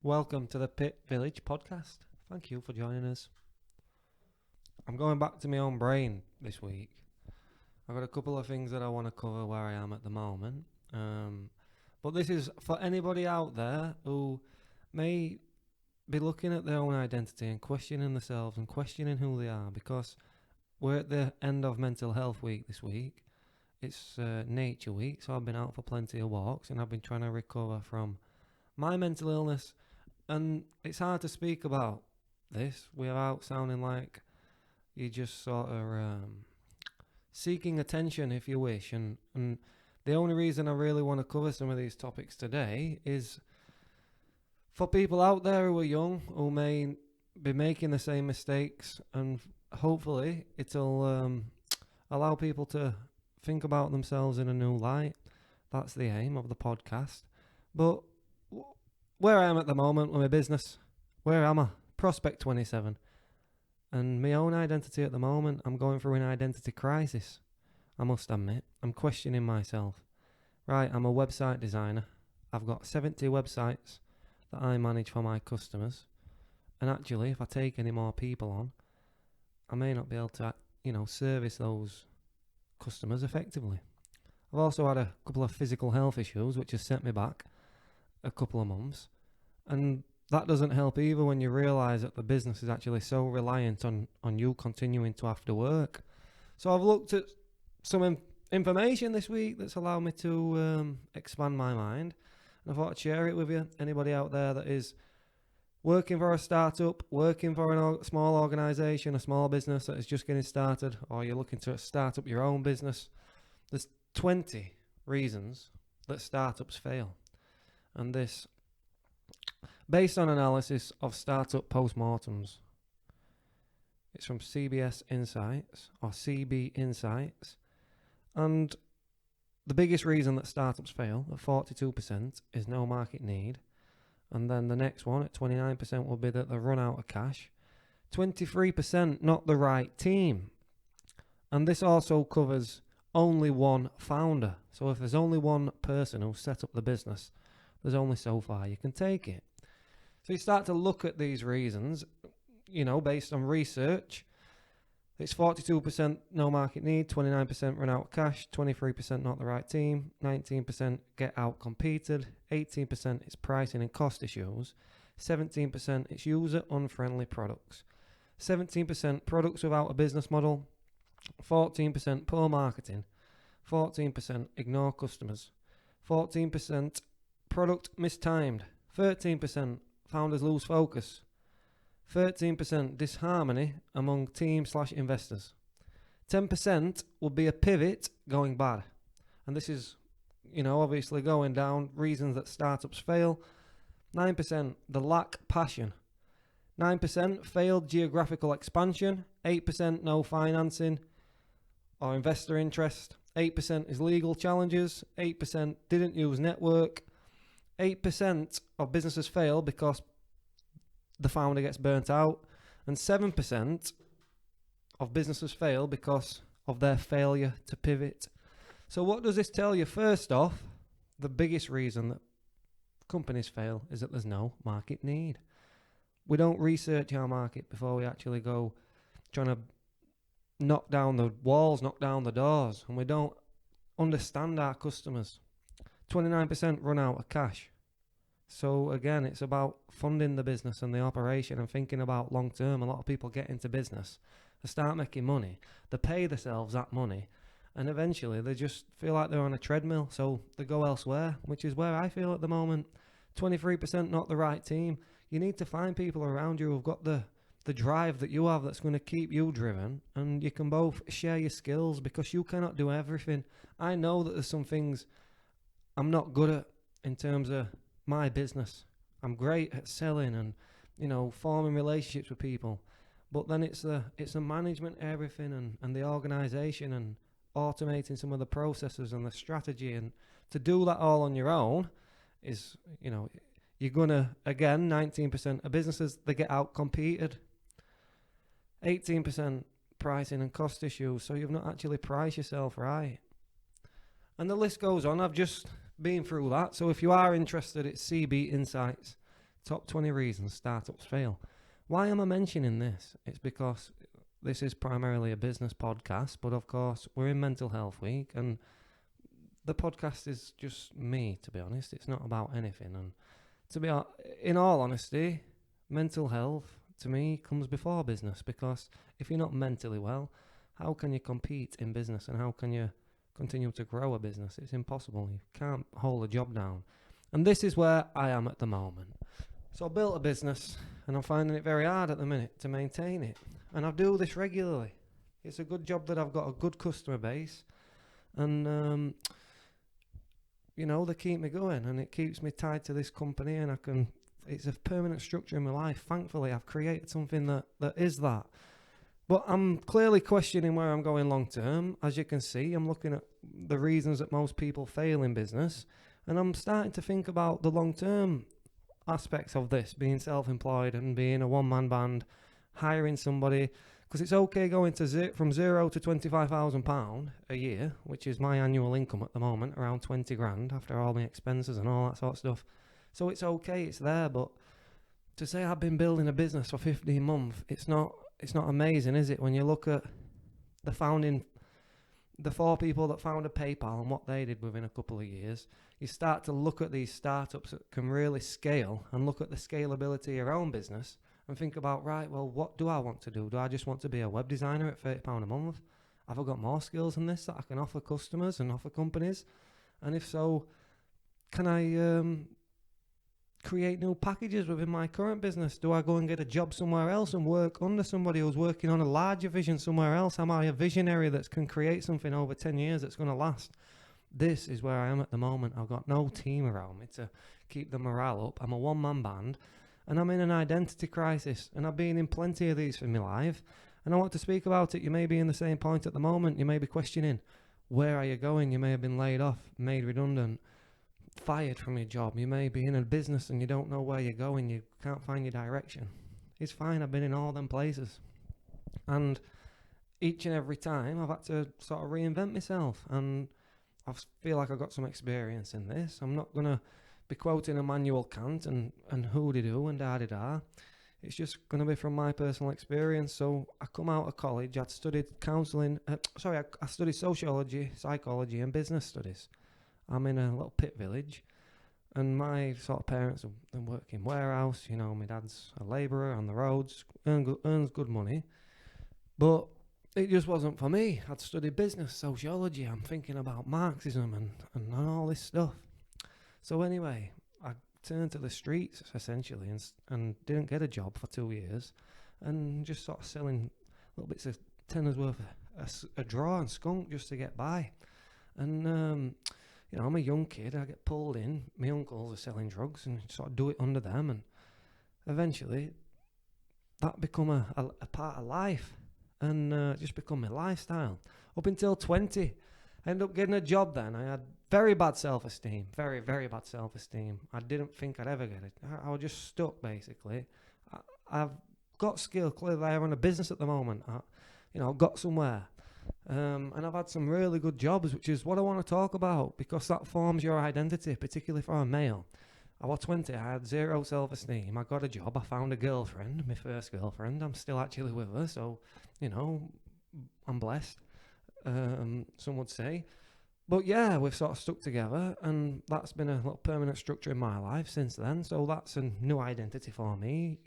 Welcome to the Pit Village podcast. Thank you for joining us. I'm going back to my own brain this week. I've got a couple of things that I want to cover where I am at the moment. But this is for anybody out there who may be looking at their own identity and questioning themselves and questioning who they are, because we're at the end of Mental Health Week this week. It's Nature Week, so I've been out for plenty of walks and I've been trying to recover from my mental illness. And it's hard to speak about this without sounding like you're just sort of seeking attention, if you wish. And the only reason I really want to cover some of these topics today is for people out there who are young, who may be making the same mistakes, and hopefully it'll allow people to think about themselves in a new light. That's the aim of the podcast. But where I am at the moment with my business, where am I? Prospect 27. And my own identity at the moment, I'm going through an identity crisis. I must admit, I'm questioning myself. Right, I'm a website designer. I've got 70 websites that I manage for my customers. And actually, if I take any more people on, I may not be able to, service those customers effectively. I've also had a couple of physical health issues, which has set me back a couple of months, and that doesn't help either when you realise that the business is actually so reliant on you continuing to have to work. So I've looked at some information this week that's allowed me to expand my mind, and I thought I'd share it with you. Anybody out there that is working for a startup, working for a small organisation, a small business that is just getting started, or you're looking to start up your own business, there's 20 reasons that startups fail. And this, based on analysis of startup postmortems. It's from CBS Insights, or CB Insights. And the biggest reason that startups fail, at 42%, is no market need. And then the next one, at 29%, will be that they run out of cash. 23%, not the right team. And this also covers only one founder. So if there's only one person who set up the business, there's only so far you can take it. So you start to look at these reasons, based on research. It's 42% no market need, 29% run out of cash, 23% not the right team, 19% get out competed, 18% it's pricing and cost issues, 17% it's user unfriendly products, 17% products without a business model, 14% poor marketing, 14% ignore customers, 14% product mistimed, 13% founders lose focus, 13% disharmony among team/investors, 10% will be a pivot going bad. And this is, obviously going down reasons that startups fail. 9% the lack passion, 9% failed geographical expansion, 8% no financing or investor interest, 8% is legal challenges, 8% didn't use network, 8% of businesses fail because the founder gets burnt out, and 7% of businesses fail because of their failure to pivot. So what does this tell you? First off, the biggest reason that companies fail is that there's no market need. We don't research our market before we actually go trying to knock down the walls, knock down the doors, and we don't understand our customers. 29% run out of cash. So again, it's about funding the business and the operation and thinking about long term. A lot of people get into business, they start making money, they pay themselves that money, and eventually they just feel like they're on a treadmill, so they go elsewhere, which is where I feel at the moment. 23% not the right team. You need to find people around you who've got the drive that you have that's going to keep you driven, and you can both share your skills, because you cannot do everything. I know that there's some things I'm not good at in terms of my business. I'm great at selling and, forming relationships with people. But then it's the management, everything, and the organisation, and automating some of the processes and the strategy. And to do that all on your own is, you're going to, again, 19% of businesses, they get out competed. 18% pricing and cost issues. So you've not actually priced yourself right. And the list goes on. I've just been through that. So if you are interested, it's CB Insights. Top 20 reasons startups fail. Why am I mentioning this? It's because this is primarily a business podcast, but of course, we're in Mental Health Week, and the podcast is just me, to be honest. It's not about anything. And in all honesty, mental health to me comes before business, because if you're not mentally well, how can you compete in business, and how can you continue to grow a business? It's impossible. You can't hold a job down. And this is where I am at the moment. So I built a business, and I'm finding it very hard at the minute to maintain it. And I do this regularly. It's a good job that I've got a good customer base, and they keep me going, and it keeps me tied to this company, and it's a permanent structure in my life. Thankfully, I've created something that is that. But I'm clearly questioning where I'm going long term. As you can see, I'm looking at the reasons that most people fail in business, and I'm starting to think about the long term aspects of this, being self-employed and being a one-man band, hiring somebody. Because it's okay going from zero to £25,000 a year, which is my annual income at the moment, around 20 grand after all my expenses and all that sort of stuff. So it's okay, it's there. But to say I've been building a business for 15 months, it's not amazing, is it? When you look at the 4 people that founded PayPal and what they did within a couple of years, you start to look at these startups that can really scale and look at the scalability of your own business and think about, right, well, what do I want to do? Do I just want to be a web designer at £30 a month? Have I got more skills than this that I can offer customers and offer companies? And if so, can I create new packages within my current business? Do I go and get a job somewhere else and work under somebody who's working on a larger vision somewhere else? Am I a visionary that can create something over 10 years that's going to last? This is where I am at the moment. I've got no team around me to keep the morale up. I'm a one-man band, and I'm in an identity crisis, and I've been in plenty of these in my life, and I want to speak about it. You may be in the same point at the moment. You may be questioning, where are you going? You may have been laid off, made redundant, fired from your job. You may be in a business and you don't know where you're going. You can't find your direction. It's fine. I've been in all them places, and each and every time I've had to sort of reinvent myself, and I feel like I've got some experience in this. I'm not going to be quoting Immanuel Kant and who-de-do and da-de-da. It's just going to be from my personal experience. So I come out of college, I'd studied I studied sociology, psychology and business studies. I'm in a little pit village, and my sort of parents have been working warehouse. My dad's a labourer on the roads, earns good money, but it just wasn't for me. I'd studied business, sociology. I'm thinking about Marxism and all this stuff. So anyway, I turned to the streets essentially and didn't get a job for 2 years, and just sort of selling little bits of tenner's worth of a draw and skunk just to get by. And I'm a young kid. I get pulled in. My uncles are selling drugs, and sort of do it under them, and eventually that become a part of life, and just become my lifestyle. Up until 20, I ended up getting a job then. I had very bad self-esteem, very, very bad self-esteem. I didn't think I'd ever get it. I was just stuck, basically. I've got skill. Clearly, I run a business at the moment. I've got somewhere. And I've had some really good jobs, which is what I want to talk about, because that forms your identity, particularly for a male. I was 20, I had zero self-esteem. I got a job, I found a girlfriend, my first girlfriend. I'm still actually with her, so, I'm blessed, some would say. But yeah, we've sort of stuck together, and that's been a little permanent structure in my life since then. So that's a new identity for me,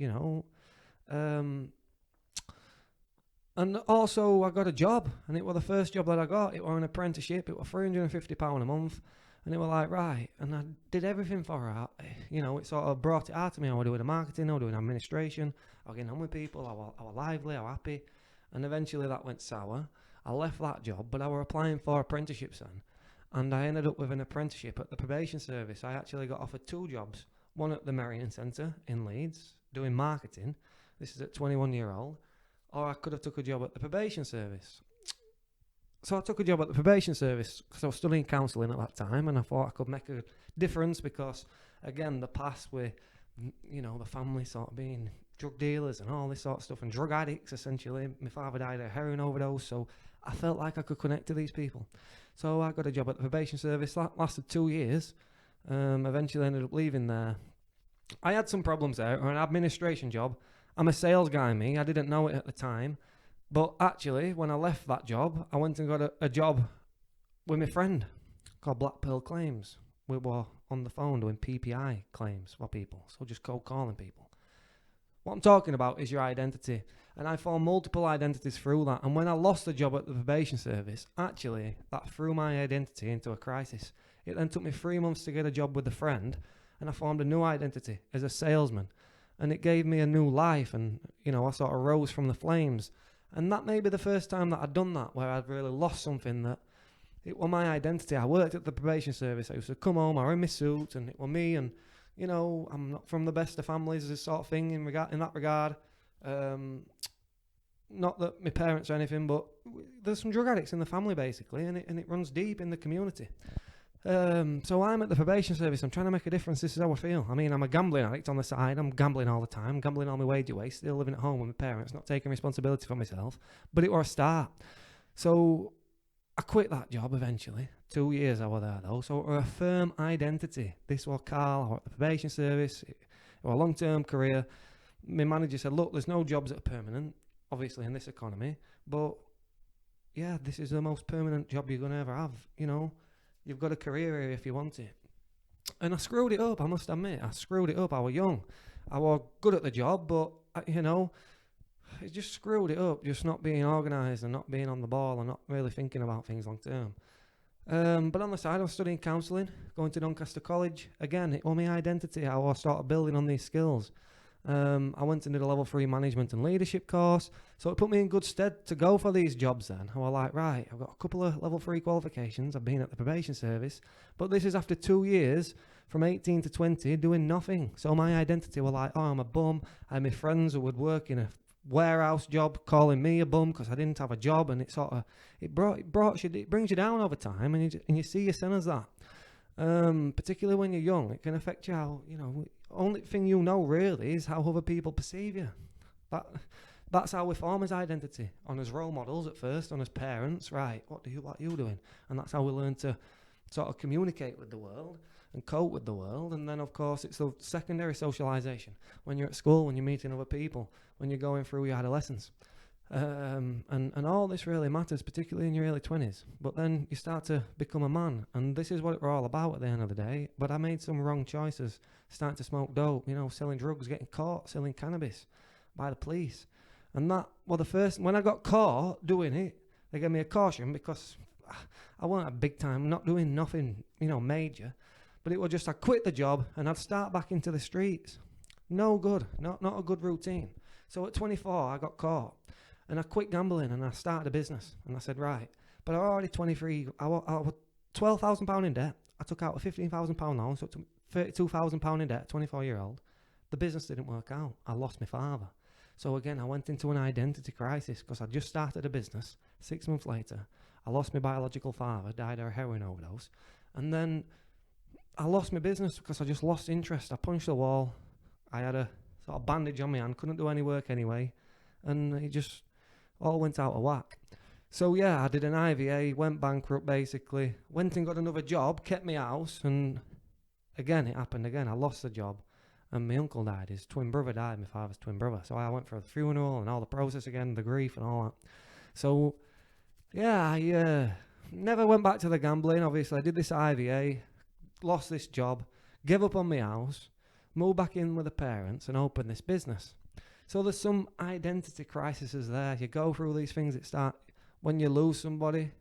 And also, I got a job, and it was the first job that I got. It was an apprenticeship. It was £350 a month, and it was like, right, and I did everything for her. It sort of brought it out to me. I was doing the marketing, I was doing administration, I was getting on with people, I was lively, I was happy, and eventually that went sour. I left that job, but I was applying for apprenticeships then, and I ended up with an apprenticeship at the probation service. I actually got offered 2 jobs, one at the Merrion Centre in Leeds, doing marketing. This is at 21-year-old. Or I could have took a job at the probation service. So I took a job at the probation service because I was studying counselling at that time, and I thought I could make a difference because, again, the past with, the family sort of being drug dealers and all this sort of stuff, and drug addicts, essentially. My father died of a heroin overdose, so I felt like I could connect to these people. So I got a job at the probation service. That lasted 2 years. Eventually ended up leaving there I had some problems there, or an administration job. I'm a sales guy, me. I didn't know it at the time. But actually, when I left that job, I went and got a job with my friend called Black Pearl Claims. We were on the phone doing PPI claims for people, so just cold calling people. What I'm talking about is your identity. And I formed multiple identities through that. And when I lost the job at the probation service, actually, that threw my identity into a crisis. It then took me 3 months to get a job with a friend, and I formed a new identity as a salesman. And it gave me a new life, and, I sort of rose from the flames. And that may be the first time that I'd done that, where I'd really lost something that it was my identity. I worked at the probation service. I used to come home, I were in my suit, and it was me, and I'm not from the best of families, this sort of thing in that regard. Not that my parents or anything, but there's some drug addicts in the family basically, and it runs deep in the community. So I'm at the probation service. I'm trying to make a difference. This is how I feel. I mean, I'm a gambling addict on the side. I'm gambling all the time, gambling all my wage away, still living at home with my parents, not taking responsibility for myself. But it was a start. So I quit that job eventually. 2 years I was there though. So it was a firm identity. This was Carl. I was at the probation service. It was a long-term career. My manager said, look, there's no jobs that are permanent, obviously in this economy. But yeah, this is the most permanent job you're going to ever have. You've got a career here if you want it. And I screwed it up, I must admit. I screwed it up. I was young. I was good at the job, but, it just screwed it up, just not being organised and not being on the ball and not really thinking about things long term. But on the side, I was studying counselling, going to Doncaster College. Again, it was my identity. I was sort of building on these skills. I went and did a level 3 management and leadership course. So it put me in good stead to go for these jobs then. I was like, right, I've got a couple of level 3 qualifications. I've been at the probation service. But this is after 2 years, from 18 to 20, doing nothing. So my identity was like, oh, I'm a bum. I had my friends who would work in a warehouse job calling me a bum because I didn't have a job. And it brings you down over time, and you see yourself as that. Particularly when you're young, it can affect you how, only thing really is how other people perceive you. That's how we form as identity, on as role models at first, on as parents, right, what are you doing? And that's how we learn to sort of communicate with the world and cope with the world. And then of course it's the secondary socialization, when you're at school, when you're meeting other people, when you're going through your adolescence. And all this really matters, particularly in your early 20s. But then you start to become a man, and this is what we're all about at the end of the day. But I made some wrong choices, starting to smoke dope, selling drugs, getting caught selling cannabis by the police. And that, the first, when I got caught doing it, they gave me a caution because I wasn't a big time, not doing nothing, major. But it was just, I quit the job and I'd start back into the streets. No good, not a good routine. So at 24, I got caught. And I quit gambling and I started a business. And I said, right, but I was already 23. I was £12,000 in debt. I took out a £15,000 loan, so it took £32,000 in debt, 24-year-old. The business didn't work out. I lost my father. So again, I went into an identity crisis because I just started a business. 6 months later, I lost my biological father, died of a heroin overdose. And then I lost my business because I just lost interest. I punched the wall. I had a sort of bandage on my hand, couldn't do any work anyway. And it just all went out of whack. So yeah, I did an IVA, went bankrupt basically, went and got another job, kept my house, and again, it happened again. I lost the job, and my uncle died. His twin brother died, my father's twin brother. So I went for the funeral and all the process again, the grief and all that. So yeah, I never went back to the gambling. Obviously, I did this IVA, lost this job, gave up on my house, moved back in with the parents, and opened this business. So there's some identity crises there. You go through these things that start when you lose somebody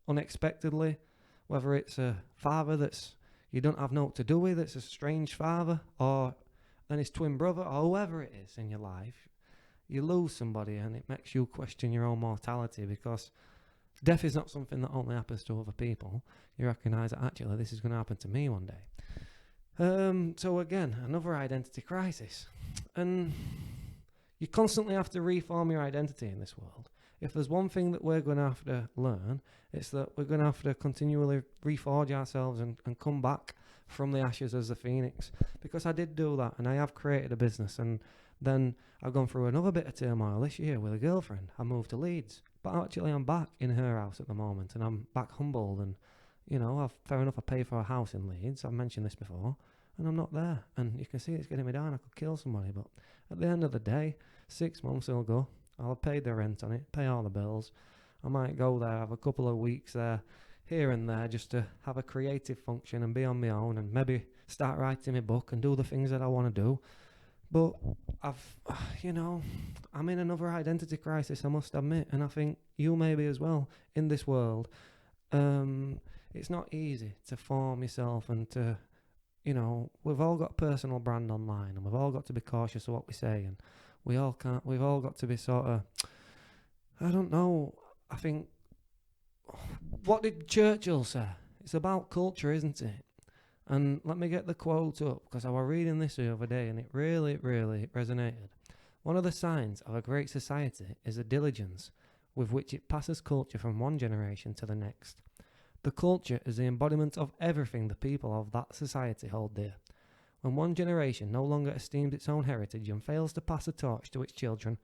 unexpectedly, whether it's a father that's you don't have no to do with, it's a strange father, or then his twin brother, or whoever it is in your life. You lose somebody and it makes you question your own mortality, because death is not something that only happens to other people. You recognise that actually this is going to happen to me one day. So again, another identity crisis. And you constantly have to reform your identity in this world. If there's one thing that we're going to have to learn, it's that we're going to have to continually reforge ourselves and come back from the ashes as the phoenix. Because I did do that, and I have created a business, and then I've gone through another bit of turmoil this year with a girlfriend. I moved to Leeds, but actually I'm back in her house at the moment, and I'm back humbled, and fair enough, I pay for a house in Leeds, I've mentioned this before, and I'm not there. And you can see it's getting me down. I could kill somebody, but at the end of the day, 6 months will go. I'll have paid the rent on it, pay all the bills. I might go there, have a couple of weeks there, here and there, just to have a creative function and be on my own, and maybe start writing my book and do the things that I want to do. But I'm in another identity crisis, I must admit, and I think you may be as well in this world. It's not easy to form yourself and to, we've all got a personal brand online, and we've all got to be cautious of what we say, and we've all got to be sort of, I don't know, I think, what did Churchill say? It's about culture, isn't it? And let me get the quote up, because I was reading this the other day and it really, really resonated. One of the signs of a great society is the diligence with which it passes culture from one generation to the next. The culture is the embodiment of everything the people of that society hold dear. When one generation no longer esteems its own heritage and fails to pass the torch to its children,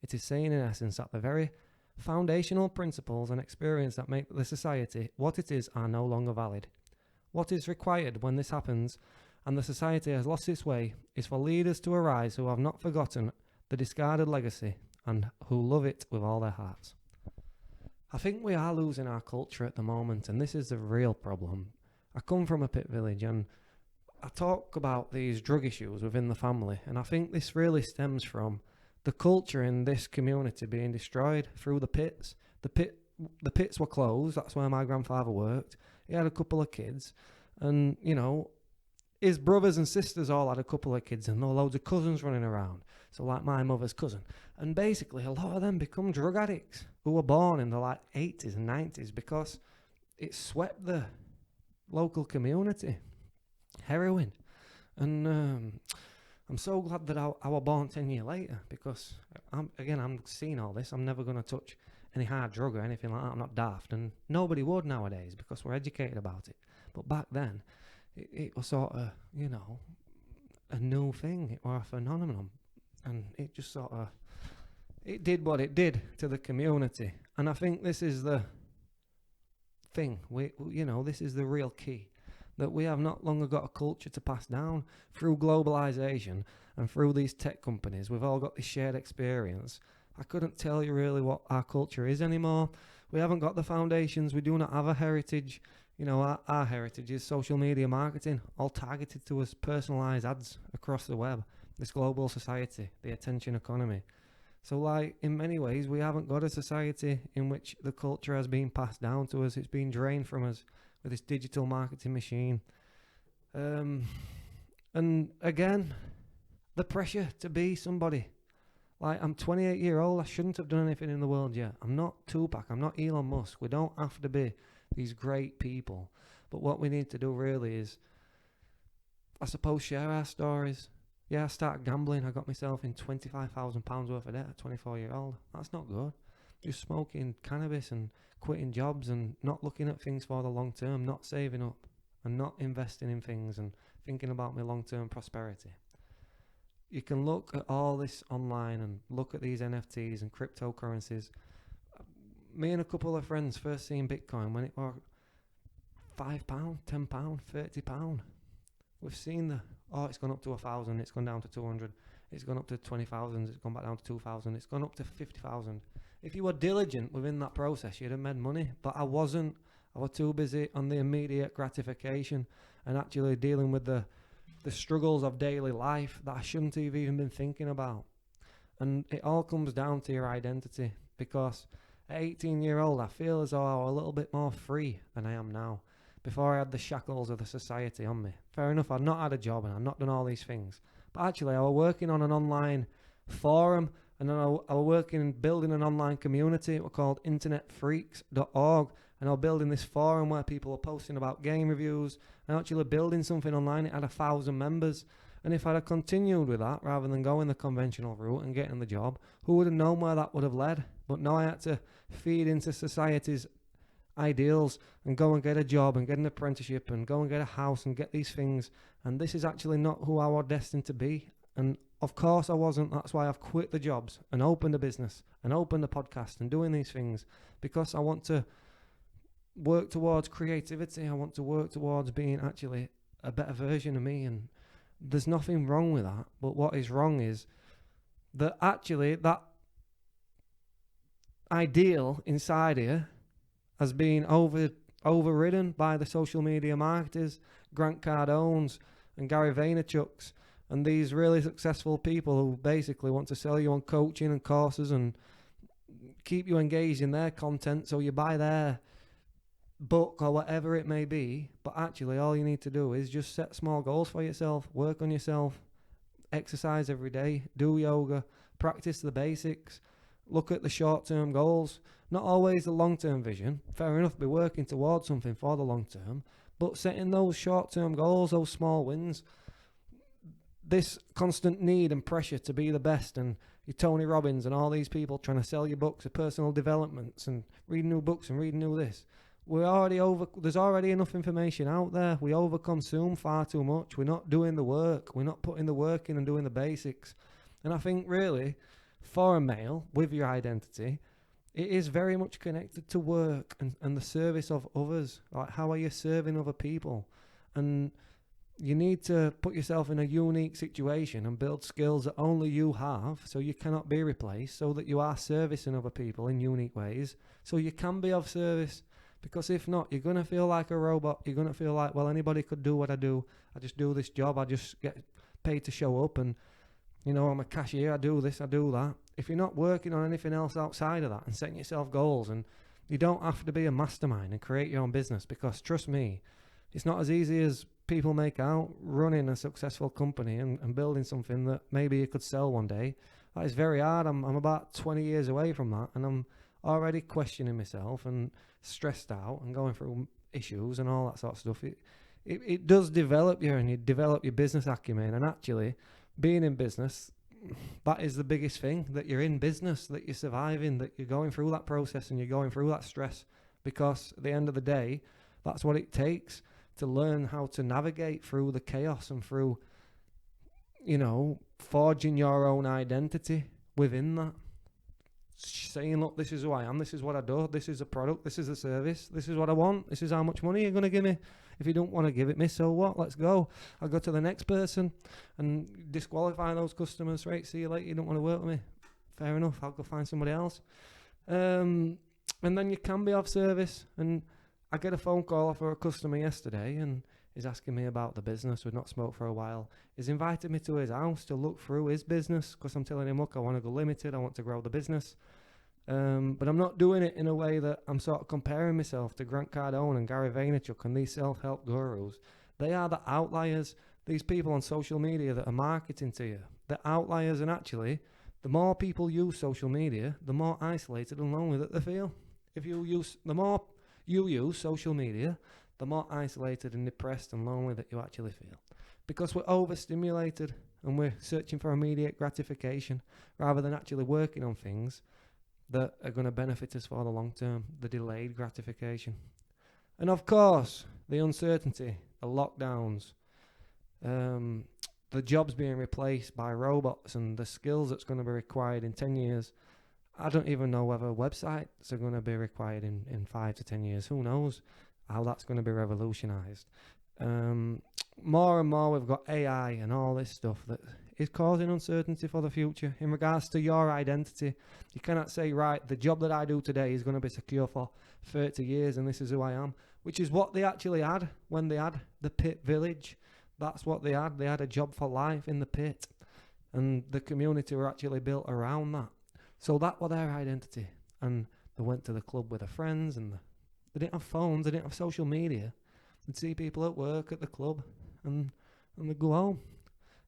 it is saying in essence that the very foundational principles and experience that make the society what it is are no longer valid. What is required when this happens and the society has lost its way is for leaders to arise who have not forgotten the discarded legacy and who love it with all their hearts. I think we are losing our culture at the moment, and this is the real problem. I come from a pit village and I talk about these drug issues within the family, and I think this really stems from the culture in this community being destroyed through the pits. The pits were closed, that's where my grandfather worked. He had a couple of kids, and his brothers and sisters all had a couple of kids, and there were loads of cousins running around. So like my mother's cousin. And basically a lot of them become drug addicts who were born in the 80s and 90s because it swept the local community. Heroin. And I'm so glad that I was born 10 years later, because I'm seeing all this. I'm never going to touch any hard drug or anything like that. I'm not daft, and nobody would nowadays because we're educated about it. But back then, it was sort of, a new thing. It was a phenomenon, and it just sort of, it did what it did to the community. And I think this is the thing. This is the real key, that we have not longer got a culture to pass down through globalization and through these tech companies. We've all got this shared experience. I couldn't tell you really what our culture is anymore. We haven't got the foundations. We do not have a heritage. Our heritage is social media marketing, all targeted to us, personalized ads across the web, this global society, the attention economy. So in many ways, we haven't got a society in which the culture has been passed down to us. It's been drained from us with this digital marketing machine. And again, the pressure to be somebody. I'm 28 years old. I shouldn't have done anything in the world yet. I'm not Tupac. I'm not Elon Musk. We don't have to be these great people. But what we need to do really is, I suppose, share our stories. Yeah, I started gambling. I got myself in £25,000 worth of debt at 24 years old. That's not good. Just smoking cannabis and quitting jobs and not looking at things for the long term, not saving up and not investing in things and thinking about my long-term prosperity. You can look at all this online and look at these NFTs and cryptocurrencies. Me and a couple of friends first seen Bitcoin when it was £5, £10, £30. We've seen it's gone up to 1,000, it's gone down to 200, it's gone up to 20,000, it's gone back down to 2,000, it's gone up to 50,000. If you were diligent within that process, you'd have made money, but I wasn't. I was too busy on the immediate gratification and actually dealing with the struggles of daily life that I shouldn't have even been thinking about. And it all comes down to your identity, because at 18-year-old, I feel as though I was a little bit more free than I am now. Before I had the shackles of the society on me. Fair enough, I'd not had a job and I'd not done all these things. But actually, I was working on an online forum, and then I was working building an online community. It was called internetfreaks.org. And I was building this forum where people were posting about game reviews and actually building something online. It had 1,000 members. And if I'd have continued with that rather than going the conventional route and getting the job, who would have known where that would have led? But no, I had to feed into society's ideals and go and get a job and get an apprenticeship and go and get a house and get these things. And this is actually not who I was destined to be. And of course I wasn't. That's why I've quit the jobs and opened a business and opened a podcast and doing these things, because I want to work towards creativity. I want to work towards being actually a better version of me. And There's nothing wrong with that. But what is wrong is that actually that ideal inside you has been overridden by the social media marketers, Grant Cardones and Gary Vaynerchuk's, and these really successful people who basically want to sell you on coaching and courses and keep you engaged in their content so you buy their book or whatever it may be. But actually all you need to do is just set small goals for yourself, work on yourself, exercise every day, do yoga, practice the basics, look at the short-term goals, not always the long-term vision. Fair enough, be working towards something for the long term, but setting those short-term goals, those small wins. This constant need and pressure to be the best, and your Tony Robbins and all these people trying to sell you books of personal developments and reading new books and reading new this. There's already enough information out there. We overconsume far too much. We're not doing the work. We're not putting the work in and doing the basics. And I think really, for a male with your identity, it is very much connected to work and the service of others. Like, how are you serving other people? And you need to put yourself in a unique situation and build skills that only you have, so you cannot be replaced, so that you are servicing other people in unique ways, so you can be of service. Because if not, you're going to feel like a robot. You're going to feel like, well, anybody could do what I do. I just do this job. I just get paid to show up, and, you know, I'm a cashier. I do this, I do that. If you're not working on anything else outside of that and setting yourself goals, and you don't have to be a mastermind and create your own business, because trust me, it's not as easy as people make out running a successful company and building something that maybe you could sell one day. That is very hard. I'm about 20 years away from that, and I'm already questioning myself and stressed out and going through issues and all that sort of stuff. It does develop you, and you develop your business acumen. And actually, being in business, that is the biggest thing, that you're in business, that you're surviving, that you're going through that process and you're going through that stress. Because at the end of the day, that's what it takes to learn how to navigate through the chaos and through, you know, forging your own identity within that. Saying, look, this is who I am, this is what I do, this is a product, this is a service, this is what I want, this is how much money you're going to give me. If you don't want to give it me, so what? Let's go. I'll go to the next person and disqualify those customers. Right, see you later, you don't want to work with me. Fair enough, I'll go find somebody else. And then you can be of service. And I get a phone call off a customer yesterday, and he's asking me about the business. We've not smoked for a while. He's invited me to his house to look through his business, because I'm telling him, look, I want to go limited, I want to grow the business. But I'm not doing it in a way that I'm sort of comparing myself to Grant Cardone and Gary Vaynerchuk and these self-help gurus. They are the outliers. These people on social media that are marketing to you, they're outliers. And actually, the more people use social media, the more isolated and lonely that they feel. The more you use social media, the more isolated and depressed and lonely that you actually feel. Because we're overstimulated and we're searching for immediate gratification rather than actually working on things that are going to benefit us for the long term, the delayed gratification. And of course, the uncertainty, the lockdowns, the jobs being replaced by robots, and the skills that's going to be required in 10 years. I don't even know whether websites are going to be required in 5 to 10 years. Who knows how that's going to be revolutionized. More and more we've got AI and all this stuff that is causing uncertainty for the future in regards to your identity. You cannot say, right, the job that I do today is going to be secure for 30 years and this is who I am, which is what they actually had when they had the pit village. That's what they had. They had a job for life in the pit, and the community were actually built around that. So that was their identity. And they went to the club with their friends, and they didn't have phones, they didn't have social media. They'd see people at work, at the club, and they'd go home.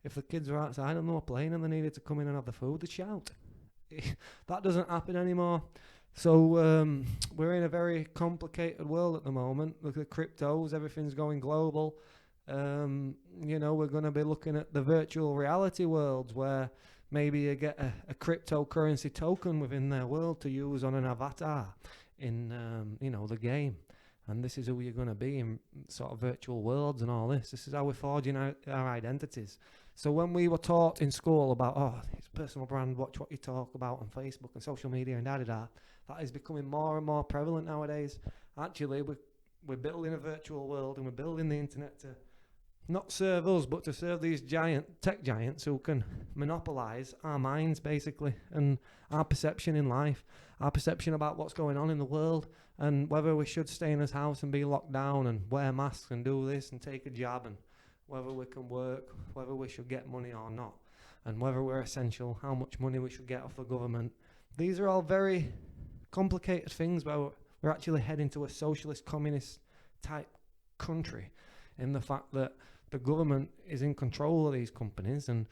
If the kids were outside and they were playing and they needed to come in and have the food, they'd shout. That doesn't happen anymore. So we're in a very complicated world at the moment. Look at cryptos, everything's going global. We're going to be looking at the virtual reality worlds where maybe you get a cryptocurrency token within their world to use on an avatar in, the game. And this is who you're going to be in sort of virtual worlds and all this. This is how we're forging our identities. So when we were taught in school about, it's personal brand, watch what you talk about on Facebook and social media and da-da-da, that is becoming more and more prevalent nowadays. Actually, we're building a virtual world and we're building the internet to, not serve us, but to serve these giant tech giants who can monopolize our minds, basically, and our perception in life, our perception about what's going on in the world, and whether we should stay in this house and be locked down and wear masks and do this and take a jab, and whether we can work, whether we should get money or not, and whether we're essential, how much money we should get off the government. These are all very complicated things, but we're actually heading to a socialist, communist type country, in the fact that the government is in control of these companies, and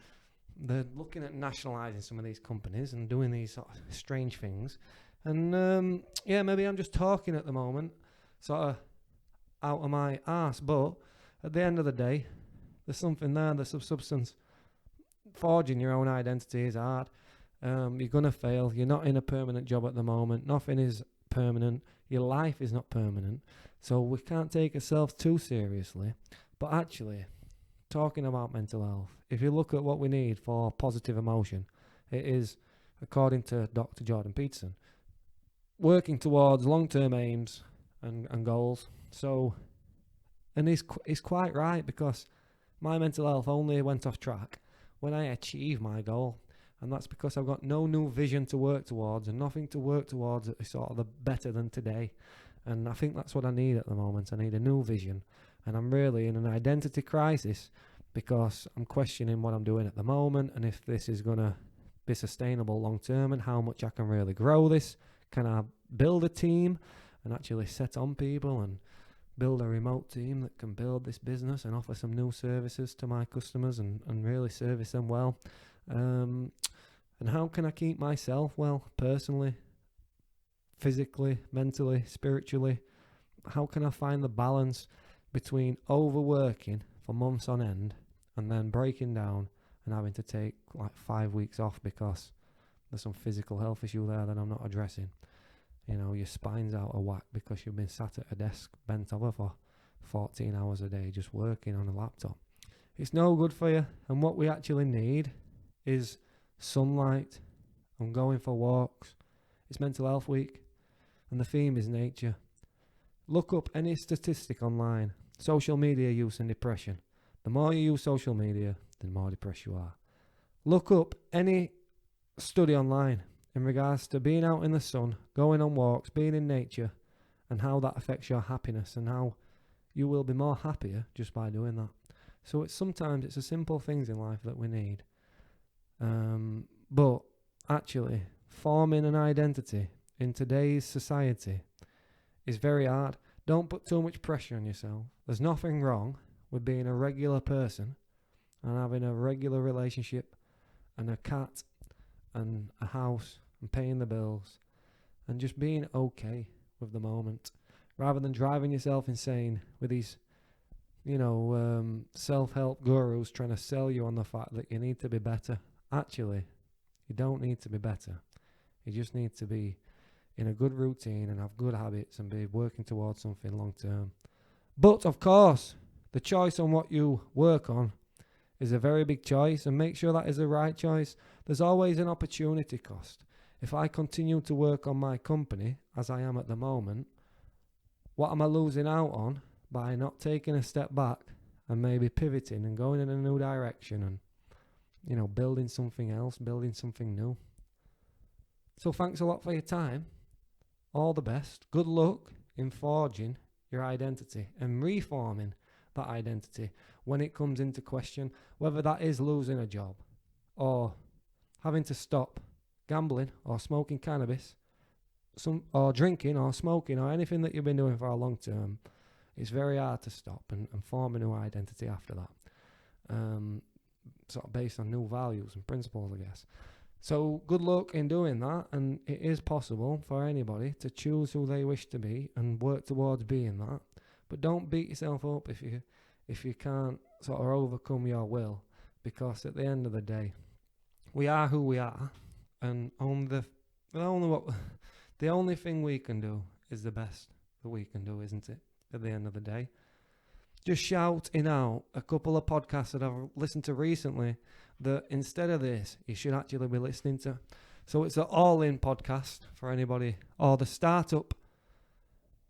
they're looking at nationalising some of these companies and doing these sort of strange things. And maybe I'm just talking at the moment, sort of out of my arse, but at the end of the day, there's something there, there's some substance. Forging your own identity is hard. You're going to fail. You're not in a permanent job at the moment. Nothing is permanent. Your life is not permanent. So we can't take ourselves too seriously. But actually, talking about mental health, if you look at what we need for positive emotion, it is, according to Dr. Jordan Peterson, working towards long-term aims and goals. So, and he's quite right, because my mental health only went off track when I achieved my goal. And that's because I've got no new vision to work towards and nothing to work towards that is sort of the better than today. And I think that's what I need at the moment. I need a new vision. And I'm really in an identity crisis, because I'm questioning what I'm doing at the moment and if this is going to be sustainable long term, and how much I can really grow this. Can I build a team and actually set on people and build a remote team that can build this business and offer some new services to my customers and really service them well? And how can I keep myself well, personally, physically, mentally, spiritually? How can I find the balance between overworking for months on end and then breaking down and having to take like 5 weeks off because there's some physical health issue there that I'm not addressing? You know, your spine's out of whack because you've been sat at a desk bent over for 14 hours a day just working on a laptop. It's no good for you. And what we actually need is sunlight and going for walks. It's Mental Health Week and the theme is nature. Look up any statistic online. Social media use and depression. The more you use social media, the more depressed you are. Look up any study online in regards to being out in the sun, going on walks, being in nature, and how that affects your happiness and how you will be more happier just by doing that. So sometimes it's the simple things in life that we need. But actually, forming an identity in today's society is very hard. Don't put too much pressure on yourself. There's nothing wrong with being a regular person and having a regular relationship and a cat and a house and paying the bills and just being okay with the moment, rather than driving yourself insane with these self-help gurus trying to sell you on the fact that you need to be better. Actually, you don't need to be better. You just need to be in a good routine and have good habits and be working towards something long term. But of course, the choice on what you work on is a very big choice, and make sure that is the right choice. There's always an opportunity cost. If I continue to work on my company as I am at the moment, what am I losing out on by not taking a step back and maybe pivoting and going in a new direction and building something else, building something new? So thanks a lot for your time. All the best. Good luck in forging your identity and reforming that identity when it comes into question, whether that is losing a job or having to stop gambling or smoking cannabis, or drinking or smoking or anything that you've been doing for a long term. It's very hard to stop and form a new identity after that, sort of based on new values and principles, I guess. So good luck in doing that, and it is possible for anybody to choose who they wish to be and work towards being that. But don't beat yourself up if you can't sort of overcome your will, because at the end of the day, we are who we are, and the only thing we can do is the best that we can do, isn't it? At the end of the day, just shouting out a couple of podcasts that I've listened to recently that instead of this, you should actually be listening to. So it's an all-in podcast for anybody, or the startup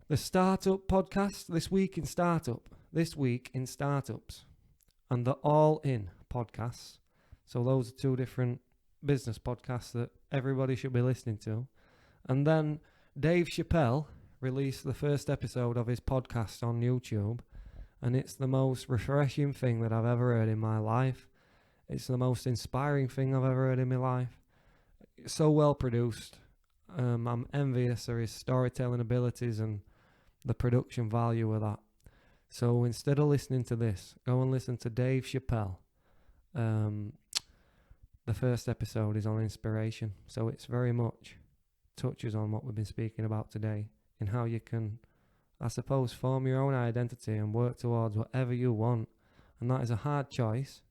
podcast, This Week in Startups. and the All In podcasts. So those are two different business podcasts that everybody should be listening to. And then Dave Chappelle released the first episode of his podcast on YouTube, and it's the most refreshing thing that I've ever heard in my life. It's the most inspiring thing I've ever heard in my life. It's so well produced. I'm envious of his storytelling abilities and the production value of that. So instead of listening to this, go and listen to Dave Chappelle. The first episode is on inspiration, so it's very much touches on what we've been speaking about today, in how you can, I suppose, form your own identity and work towards whatever you want. And that is a hard choice,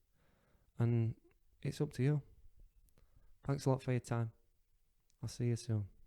and it's up to you. Thanks a lot for your time. I'll see you soon.